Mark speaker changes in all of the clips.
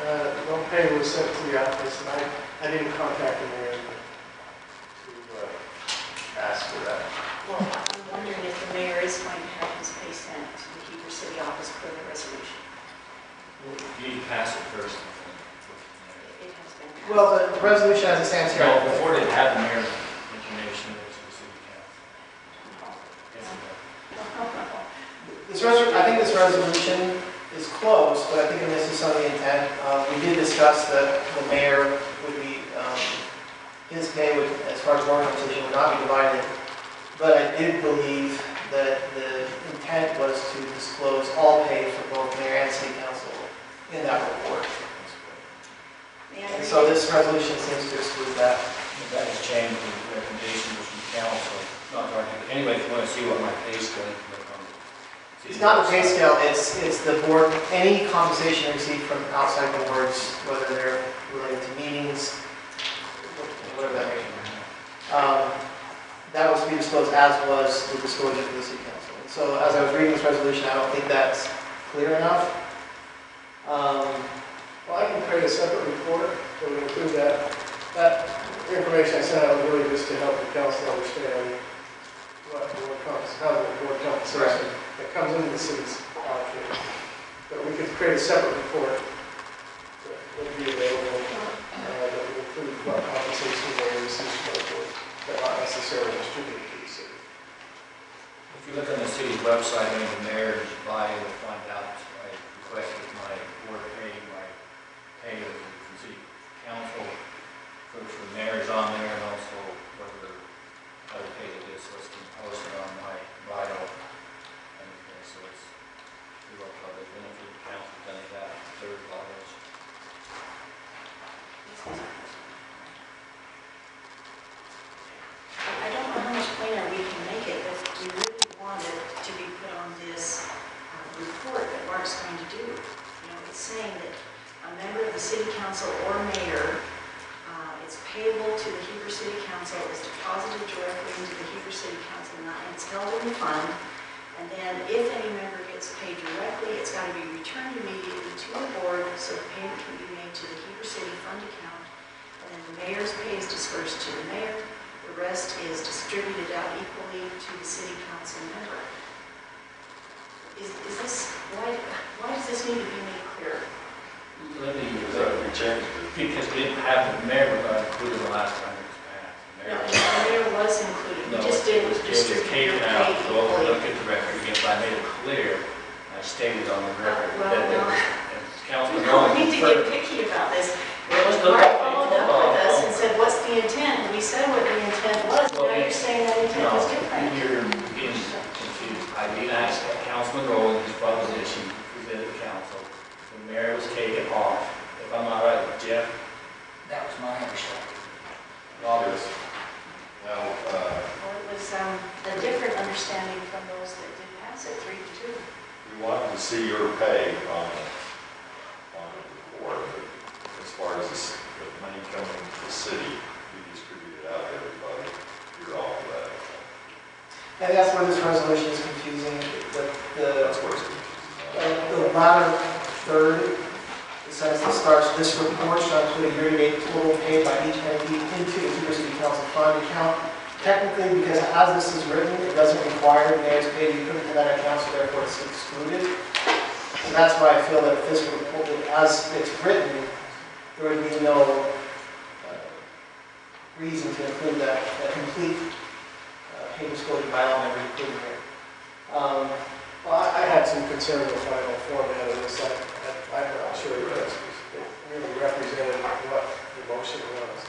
Speaker 1: No pay was sent to the office, and I didn't contact the mayor to ask for that.
Speaker 2: Well, I'm wondering if the mayor is going to have his pay sent to the Heber City office for the resolution.
Speaker 3: You need to pass it first.
Speaker 2: It has been passed.
Speaker 4: Well, the resolution as it stands here.
Speaker 3: No, before they have the mayor's information, it's the city council.
Speaker 4: I think this resolution is close, but I think it misses some of the intent. We did discuss that the mayor would be, his pay would, as far as board compensation, would not be divided. But I did believe that the intent was to disclose all pay for both mayor and city council in that report. And so this resolution seems to exclude that.
Speaker 3: That has changed the recommendation from council. Not arguing. Anyway, if you want to see what my pay scale is, look on.
Speaker 4: It's not the pay scale, it's the board, any compensation received from outside boards, whether they're related to meetings, whatever that may be. That was to be disclosed, as was the disclosure to the city council. So as I was reading this resolution, I don't think that's clear enough.
Speaker 1: Well, I can create a separate report that would include that. That information I sent out was really just to help the council understand how the board compensation that comes into the city's allocation. But we could create a separate report that would be available that would include what compensation they receive from the board, but not necessarily distributed to the city.
Speaker 3: If you look on the city's website, under the mayor's bio, you'll find out I requested my board pay, my pay of the city council for the mayor is on there, and also whether other pay that is, so it's been posted on my bio. And so it's pretty well covered. And if the council done any of that, third bios.
Speaker 2: I don't know how much plainer we can make it, but we really want it to be put on this report that Mark's going to do. You know, it's saying that a member of the city council or mayor, it's payable to the Heber City Council, is deposited directly into the Heber City Council, and it's held in the fund. And then if any member gets paid directly, it's got to be returned immediately to the board so the payment can be made to the Heber City fund account. And then the mayor's pay is dispersed to the mayor. The rest is distributed out equally to the city council member. Is this, why does this need to be made clear?
Speaker 3: Let me change it. Because we didn't have the mayor included the last time it was passed.
Speaker 2: No, the mayor was included. We just didn't distribute your
Speaker 3: out.
Speaker 2: pay
Speaker 3: So we'll
Speaker 2: equally.
Speaker 3: look at the record again, but I made it clear. I stated on the record that there was, Councilman
Speaker 2: We don't need to
Speaker 3: Rowan.
Speaker 2: get picky about this.
Speaker 3: Let's look
Speaker 2: Mark
Speaker 3: at
Speaker 2: followed up with us and said, what's the intent? And we said what the intent was.
Speaker 3: Well,
Speaker 2: Now you're saying that intent was different.
Speaker 3: You're getting confused. I did ask Councilman Rowan his proposition presented to council. The mayor was taken off. If I'm not right, Jeff?
Speaker 5: That was my understanding.
Speaker 3: Robert?
Speaker 6: Now,
Speaker 2: Well, it was a different understanding from those that did pass it 3-2.
Speaker 6: we wanted to see your pay on the report, but as far as the money coming to the city, we distribute it out to everybody. You're all for that.
Speaker 4: And that's where this resolution is confusing.
Speaker 6: That's where it's confusing.
Speaker 4: The latter third, the sentence that starts, this report shall include a year-to-date total paid by each entity into the Heber City Council fund account. Technically, because as this is written, it doesn't require the mayor's pay to be put into that account, so therefore it's excluded. And that's why I feel that if this report, as it's written, there would be no reason to include that complete pay disclosure by all members, including here.
Speaker 1: Well, I had some concern with the final format of this. I'm not sure it really represented what the motion was.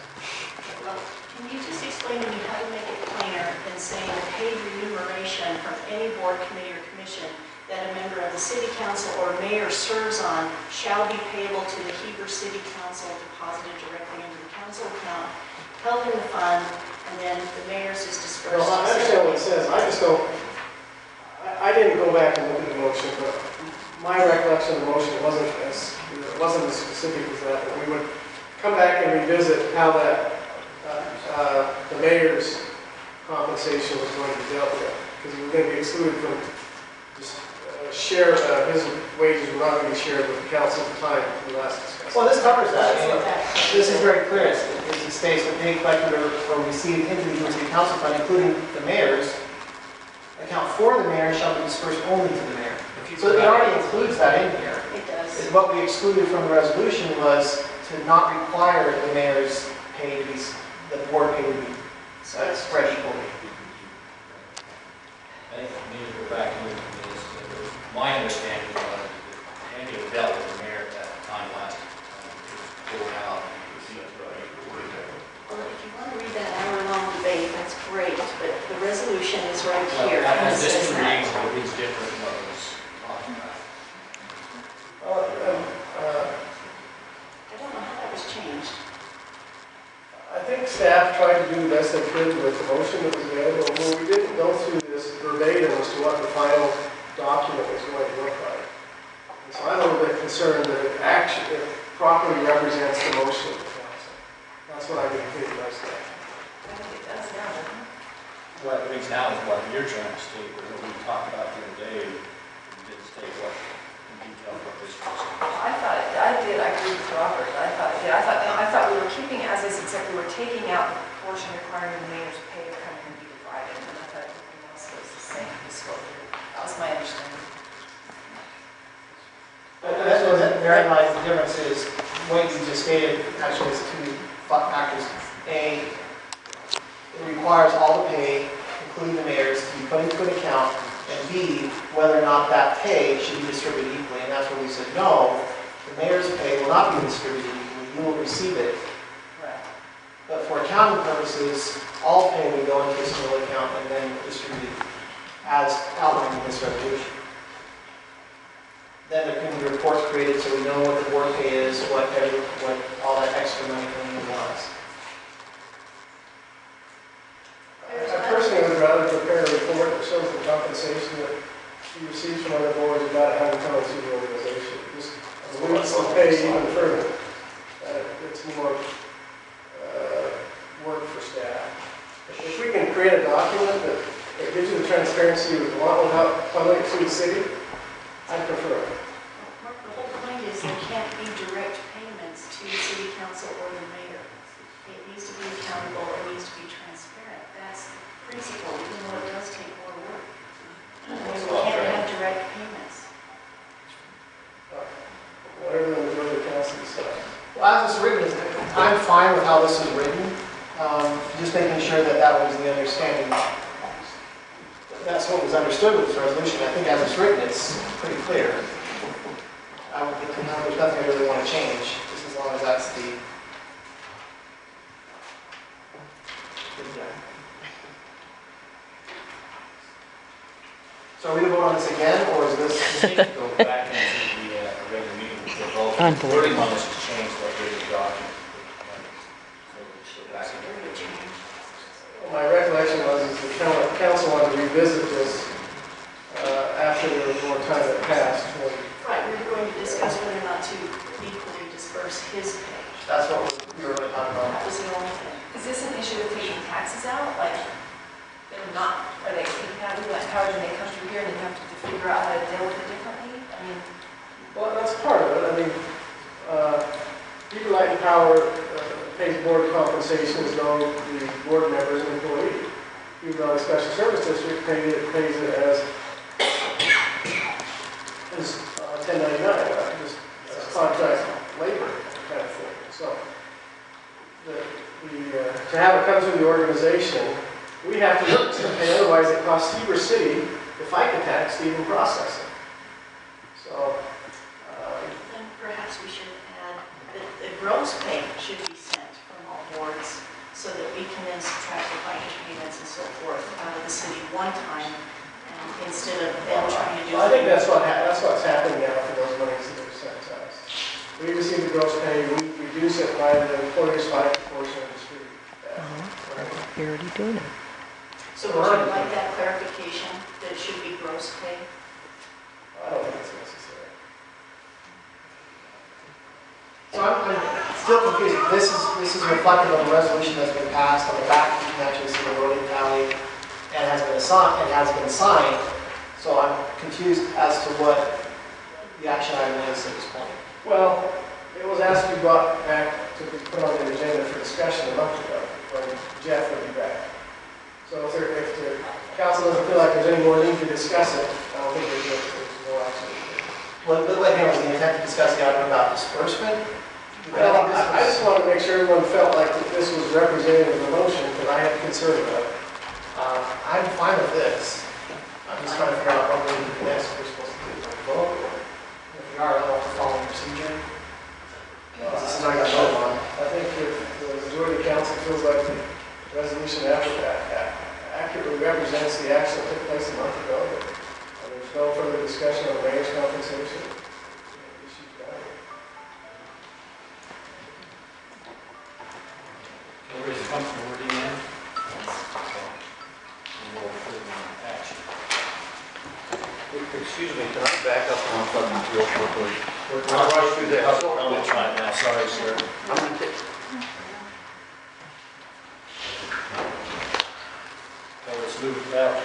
Speaker 2: Well, can you just explain to me how to make it plainer than saying the paid remuneration from any board, committee, or commission that a member of the city council or mayor serves on shall be payable to the Heber City Council, deposited directly into the council account, held in the fund, and then the mayor's is dispersed.
Speaker 1: Well, I understand what it says. I just don't, I didn't go back and look at the motion, but my recollection of the motion wasn't as specific as that. But we would come back and revisit how that the mayor's compensation was going to be dealt with, because we were going to be excluded from just his wages were not going to be shared with the council at the time we last discussed.
Speaker 4: Well, this covers that.
Speaker 2: That's what that-
Speaker 4: This is very clear. It states that they collected or received individual city council fund, including the mayor's, account for the mayor shall be dispersed only to the mayor. So it already includes that in here.
Speaker 2: It does.
Speaker 4: Is what we excluded from the resolution was to not require the mayor's pay to be, the board pay to be spread equally.
Speaker 3: I think we need to go back and look at this. My understanding was that Andy had dealt with the mayor at that time last time. It was poured out.
Speaker 2: Well, if you want to read that hour-long debate, that's great, but the resolution is right here.
Speaker 3: Well,
Speaker 2: and it
Speaker 3: as this
Speaker 2: says that.
Speaker 3: reads, it reads different than what was talked about.
Speaker 2: I don't know how that was changed.
Speaker 1: I think staff tried to do the best they could with the motion that was available. When we didn't go through this verbatim as to what the final document was going to look like. And so I'm a little bit concerned that it properly represents the motion of the council. That's what I would think about staff.
Speaker 2: I think it does now, doesn't it?
Speaker 3: What it reads now is what you're trying to state, but what we talked about the other day, we didn't state what, in detail what this was.
Speaker 7: I agree with Robert. I thought we were keeping it as is, except we were taking out the portion requiring the mayor's pay to come in and be divided, and I thought everything else was the same disclosure. That was my understanding.
Speaker 4: That's what therein lies the difference is what you just stated actually is two factors. A, it requires all the pay, including the mayor's, to be put into an account, and B, whether or not that pay should be distributed equally. And that's where we said, no, the mayor's pay will not be distributed equally, you will receive it.
Speaker 7: Correct.
Speaker 4: But for accounting purposes, all pay would go into a single account and then distributed as outlined in this resolution. Then there can be reports created so we know what the board pay is, what all that extra money coming in was.
Speaker 1: I personally would rather prepare a report that shows the compensation that he receives from other boards without having to come to the organization. Just limits the pay even further. It's more work for staff. If we can create a document that gives you the transparency you would want without funneling it through the city, I prefer it.
Speaker 2: Mark, the whole point is there can't be direct payments to the city council or the mayor. It needs to be accountable, it needs to be transparent. That's the principle, even though it does take more work. We can't have direct payments.
Speaker 1: Whatever the majority of council decides.
Speaker 4: Well, as it's written, I'm fine with how this is written, just making sure that that was the understanding. That's what was understood with this resolution. I think as it's written, it's pretty clear. There's nothing I really want to change, just as long as that's the. So are we going to vote on this again, or is this?
Speaker 3: We need to go back into the regular meeting, the vote. Wording on this has changed what we did document. So back in
Speaker 1: Well, my recollection was is the council wanted to revisit this after there was more time that passed.
Speaker 2: Right, we're going to discuss whether or not to equally disperse his pay.
Speaker 4: That's what we were really talking about.
Speaker 2: That was the only thing.
Speaker 7: Is this an issue of taking taxes out? Like, they're not, are they taking that, like, how do they come through here and then you have to figure out how to deal with it differently? I mean,
Speaker 1: Well, that's part of it. I mean, people like Power pays board compensation as though the board member is an employee. Even though a special service district pays it as 1099, just as contract labor kind of thing. So, to have it come through the organization, we have to look to pay, otherwise it costs Heber City the FICA tax to even process it. So,
Speaker 2: Then perhaps we should add that the gross pay should be sent from all boards so that we can then subtract the FICA payments and so forth out of the city one time and instead of them trying to do.
Speaker 1: I think that's what's happening now for those monies that are sent to us. We receive the gross pay, we reduce it by the employer's FICA portion and distribute that.
Speaker 8: You're already doing it.
Speaker 2: So would you like that clarification that it should be gross pay?
Speaker 1: I don't think it's necessary.
Speaker 4: So I'm still confused. This is reflective of the resolution that's been passed. On the back, you can actually see the voting tally and has been signed. So I'm confused as to what the action item is at this point.
Speaker 1: Well, it was asked to be brought back to be put on the agenda for discussion a month ago, when Jeff would be back. So if the council doesn't feel like there's any more need to discuss it, I don't think there's no action.
Speaker 4: Well, it looked like it was the intent to discuss the item about disbursement.
Speaker 1: Well, I just wanted to make sure everyone felt like that this was representative of the motion, because I had concern about it.
Speaker 4: I'm fine with this. I'm just trying to figure out what we're next we're supposed to do. Vote, or if we are, I don't know if we're following procedure. This is not going to vote on.
Speaker 1: I think if the majority of council feels like the resolution accurately represents the action that took place a month ago, and there's no further discussion on mayor's compensation, issues down.
Speaker 3: Everybody's comfortable with the end? We'll put it in action.
Speaker 9: Excuse me, can I back up on something real quickly?
Speaker 3: I'll rush through that. I'm going to try it now, sorry, sir.
Speaker 9: I'm gonna take,
Speaker 3: Okay, let's move about